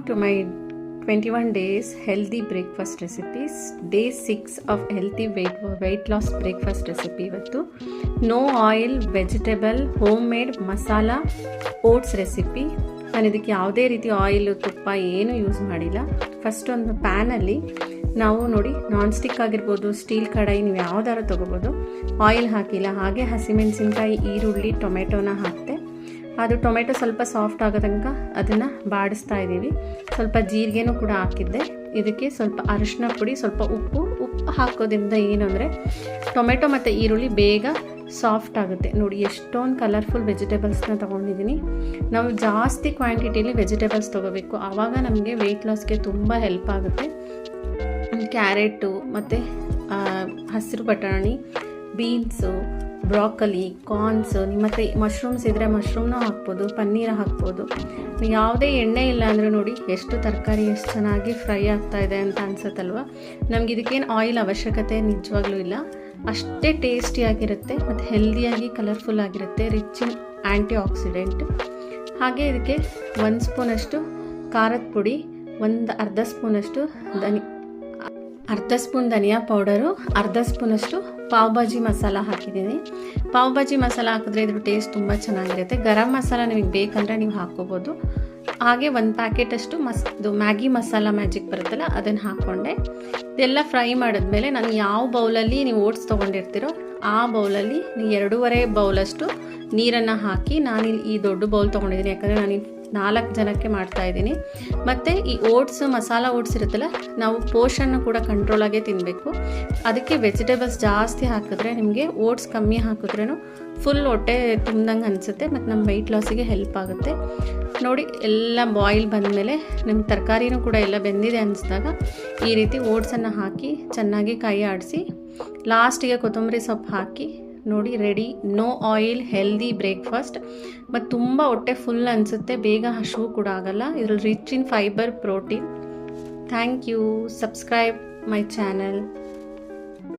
To my 21 days healthy breakfast recipes. Day 6 of healthy weight loss breakfast recipe ಇವತ್ತು. No oil vegetable homemade masala oats recipe. ನಾನು ಇದಕ್ಕೆ ಯಾವುದೇ ರೀತಿ oil ತುಪ್ಪ ಏನು ಯೂಸ್ ಮಾಡಿಲ್ಲ. ಫಸ್ಟ್ ಒಂದು ಪ್ಯಾನಲ್ಲಿ ನಾವು ನೋಡಿ ನಾನ್ ಸ್ಟಿಕ್ ಆಗಿರ್ಬೋದು, ಸ್ಟೀಲ್ ಕಡಾಯಿ, ನೀವು ಯಾವ್ದಾರು ತೊಗೋಬೋದು. ಆಯಿಲ್ ಹಾಕಿಲ್ಲ, ಹಾಗೆ ಹಸಿಮೆಣಸಿನ್ಕಾಯಿ, ಈರುಳ್ಳಿ, ಟೊಮೆಟೊನ ಹಾಕ್ತೆ. ಅದು ಟೊಮೆಟೊ ಸ್ವಲ್ಪ ಸಾಫ್ಟ್ ಆಗೋ ತನಕ ಅದನ್ನು ಬಾಡಿಸ್ತಾ ಇದ್ದೀವಿ. ಸ್ವಲ್ಪ ಜೀರಿಗೆನೂ ಕೂಡ ಹಾಕಿದ್ದೆ. ಇದಕ್ಕೆ ಸ್ವಲ್ಪ ಅರಿಶಿನ ಪುಡಿ, ಸ್ವಲ್ಪ ಉಪ್ಪು ಹಾಕೋದ್ರಿಂದ ಏನು ಅಂದರೆ ಟೊಮೆಟೊ ಮತ್ತು ಈರುಳ್ಳಿ ಬೇಗ ಸಾಫ್ಟ್ ಆಗುತ್ತೆ. ನೋಡಿ ಎಷ್ಟೊಂದು ಕಲರ್ಫುಲ್ ವೆಜಿಟೇಬಲ್ಸ್ನ ತೊಗೊಂಡಿದ್ದೀನಿ. ನಾವು ಜಾಸ್ತಿ ಕ್ವಾಂಟಿಟಿಲಿ ವೆಜಿಟೇಬಲ್ಸ್ ತೊಗೋಬೇಕು, ಆವಾಗ ನಮಗೆ ವೆಯ್ಟ್ ಲಾಸ್ಗೆ ತುಂಬ ಹೆಲ್ಪ್ ಆಗುತ್ತೆ. ಕ್ಯಾರೆಟು ಮತ್ತು ಹಸಿರು ಬಟಾಣಿ, ಬೀನ್ಸು, ಬ್ರಾಕಲಿ, ಕಾರ್ನ್ಸ್, ನಿಮ್ಮ ಹತ್ರ ಮಶ್ರೂಮ್ಸ್ ಇದ್ದರೆ ಮಶ್ರೂಮ್ನ ಹಾಕ್ಬೋದು, ಪನ್ನೀರ ಹಾಕ್ಬೋದು. ಯಾವುದೇ ಎಣ್ಣೆ ಇಲ್ಲ ಅಂದರೆ ನೋಡಿ ಎಷ್ಟು ತರಕಾರಿ ಎಷ್ಟು ಚೆನ್ನಾಗಿ ಫ್ರೈ ಆಗ್ತಾ ಇದೆ ಅಂತ ಅನ್ಸುತ್ತಲ್ವ. ನಮ್ಗೆ ಇದಕ್ಕೇನು ಆಯಿಲ್ ಅವಶ್ಯಕತೆ ನಿಜವಾಗ್ಲೂ ಇಲ್ಲ. ಅಷ್ಟೇ ಟೇಸ್ಟಿಯಾಗಿರುತ್ತೆ ಮತ್ತು ಹೆಲ್ದಿಯಾಗಿ ಕಲರ್ಫುಲ್ ಆಗಿರುತ್ತೆ, ರಿಚ್ ಇನ್ ಆ್ಯಂಟಿ ಆಕ್ಸಿಡೆಂಟ್. ಹಾಗೆ ಇದಕ್ಕೆ 1 ಸ್ಪೂನಷ್ಟು ಖಾರದ ಪುಡಿ, ಅರ್ಧ ಸ್ಪೂನ್ ಧನಿಯಾ ಪೌಡರು, ಅರ್ಧ ಸ್ಪೂನಷ್ಟು ಪಾವ್ ಭಾಜಿ ಮಸಾಲ ಹಾಕಿದ್ದೀನಿ. ಪಾವ್ ಭಾಜಿ ಮಸಾಲ ಹಾಕಿದ್ರೆ ಇದ್ರ ಟೇಸ್ಟ್ ತುಂಬ ಚೆನ್ನಾಗಿರುತ್ತೆ. ಗರಂ ಮಸಾಲ ನಿಮಗೆ ಬೇಕಂದರೆ ನೀವು ಹಾಕ್ಕೋಬೋದು. ಹಾಗೆ 1 ಪ್ಯಾಕೆಟಷ್ಟು ಮ್ಯಾಗಿ ಮಸಾಲ ಮ್ಯಾಜಿಕ್ ಬರುತ್ತಲ್ಲ ಅದನ್ನು ಹಾಕ್ಕೊಂಡೆ. ಇದೆಲ್ಲ ಫ್ರೈ ಮಾಡಿದ್ಮೇಲೆ ನಾನು ಯಾವ ಬೌಲಲ್ಲಿ ನೀವು ಓಟ್ಸ್ ತೊಗೊಂಡಿರ್ತೀರೋ ಆ ಬೌಲಲ್ಲಿ 2.5 ಬೌಲಷ್ಟು ನೀರನ್ನು ಹಾಕಿ, ನಾನಿಲ್ಲಿ ಈ ದೊಡ್ಡ ಬೌಲ್ ತೊಗೊಂಡಿದ್ದೀನಿ, ಯಾಕಂದರೆ ನಾನು 4 ಜನಕ್ಕೆ ಮಾಡ್ತಾಯಿದ್ದೀನಿ. ಮತ್ತು ಈ ಓಟ್ಸ್, ಮಸಾಲ ಓಟ್ಸ್ ಇರುತ್ತಲ್ಲ, ನಾವು ಪೋಷನ್ನು ಕೂಡ ಕಂಟ್ರೋಲಾಗೇ ತಿನ್ನಬೇಕು. ಅದಕ್ಕೆ ವೆಜಿಟೇಬಲ್ಸ್ ಜಾಸ್ತಿ ಹಾಕಿದ್ರೆ, ನಿಮಗೆ ಓಟ್ಸ್ ಕಮ್ಮಿ ಹಾಕಿದ್ರೂ ಫುಲ್ ಹೊಟ್ಟೆ ತುಂಬ್ದಂಗೆ ಅನಿಸುತ್ತೆ ಮತ್ತು ನಮ್ಮ ವೆಯ್ಟ್ ಲಾಸಿಗೆ ಹೆಲ್ಪ್ ಆಗುತ್ತೆ. ನೋಡಿ ಎಲ್ಲ ಬಾಯ್ಲ್ ಬಂದಮೇಲೆ ನಿಮ್ಮ ತರಕಾರಿನೂ ಕೂಡ ಎಲ್ಲ ಬೆಂದಿದೆ ಅನಿಸಿದಾಗ ಈ ರೀತಿ ಓಟ್ಸನ್ನು ಹಾಕಿ ಚೆನ್ನಾಗಿ ಕೈ ಆಡಿಸಿ ಲಾಸ್ಟಿಗೆ ಕೊತ್ತಂಬರಿ ಸೊಪ್ಪು ಹಾಕಿ ನೋಡಿ ready. No oil healthy breakfast. ಮತ್ತು ತುಂಬ ಹೊಟ್ಟೆ ಫುಲ್ ಅನಿಸುತ್ತೆ, ಬೇಗ ಹಸಿವು ಕೂಡ ಆಗಲ್ಲ. ಇದ್ರಲ್ಲಿ rich in fibre, protein. Thank you. Subscribe my channel.